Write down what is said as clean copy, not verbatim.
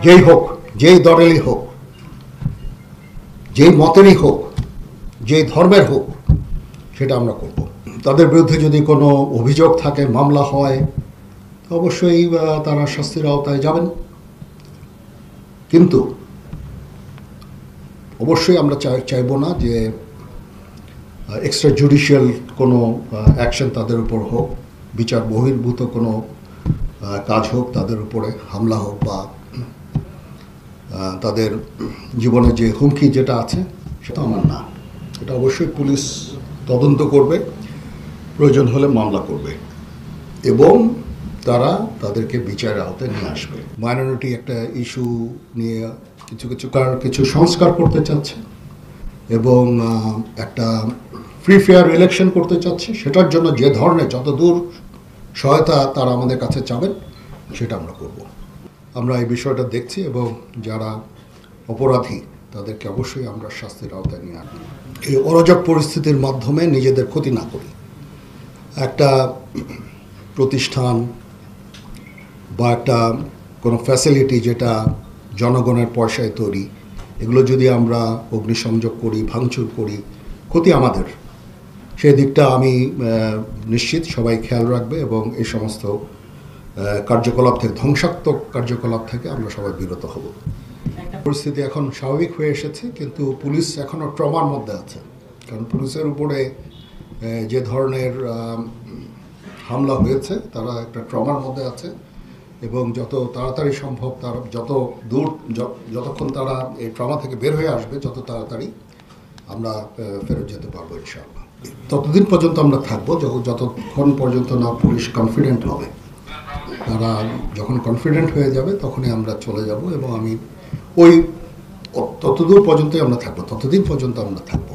যেই হোক, যেই দলেরই হোক, যেই মতেরই হোক, যেই ধর্মের হোক, সেটা আমরা করব। তাদের বিরুদ্ধে যদি কোনো অভিযোগ থাকে, মামলা হয়, অবশ্যই তারা শাস্তির আওতায় যাবেন। কিন্তু অবশ্যই আমরা চাইব না যে এক্সট্রা জুডিশিয়াল কোনো অ্যাকশন তাদের উপর হোক, বিচার বহির্ভূত কোনো কাজ হোক, তাদের উপরে হামলা হোক, বা তাদের জীবনে যে হুমকি যেটা আছে সেটা আমার না। এটা অবশ্যই পুলিশ তদন্ত করবে, প্রয়োজন হলে মামলা করবে এবং তারা তাদেরকে বিচারের আওতায় নিয়ে আসবে। মাইনরিটি একটা ইস্যু নিয়ে কিছু সংস্কার করতে চাচ্ছে এবং একটা ফ্রি ফেয়ার ইলেকশন করতে চাচ্ছে। সেটার জন্য যে ধরনের যতদূর সহায়তা তারা আমাদের কাছে চাবেন সেটা আমরা করব। আমরা এই বিষয়টা দেখছি এবং যারা অপরাধী তাদেরকে অবশ্যই আমরা শাস্তির আওতায় নিয়ে আসব। এই অরাজক পরিস্থিতির মাধ্যমে নিজেদের ক্ষতি না করি। একটা প্রতিষ্ঠান বা একটা কোনো ফ্যাসিলিটি যেটা জনগণের পয়সায় তৈরি, এগুলো যদি আমরা অগ্নিসংযোগ করি, ভাঙচুর করি, ক্ষতি আমাদের। সেই দিকটা আমি নিশ্চিত সবাই খেয়াল রাখবে এবং এই সমস্ত কার্যকলাপ থেকে, ধ্বংসাত্মক কার্যকলাপ থেকে আমরা সবাই বিরত হব। পরিস্থিতি এখন স্বাভাবিক হয়ে এসেছে, কিন্তু পুলিশ এখনও ট্রমার মধ্যে আছে। কারণ পুলিশের উপরে যে ধরনের হামলা হয়েছে, তারা একটা ট্রমার মধ্যে আছে এবং যত তাড়াতাড়ি সম্ভব, তারা যতক্ষণ তারা এই ট্রমা থেকে বের হয়ে আসবে, যত তাড়াতাড়ি আমরা ফেরত যেতে পারবো ইনশাআল্লাহ। ততদিন পর্যন্ত আমরা থাকবো যতক্ষণ পর্যন্ত না পুলিশ কনফিডেন্ট হবে। তারা যখন কনফিডেন্ট হয়ে যাবে তখনই আমরা চলে যাব এবং আমি ততদূর পর্যন্তই আমরা থাকবো, ততদিন পর্যন্ত আমরা থাকবো।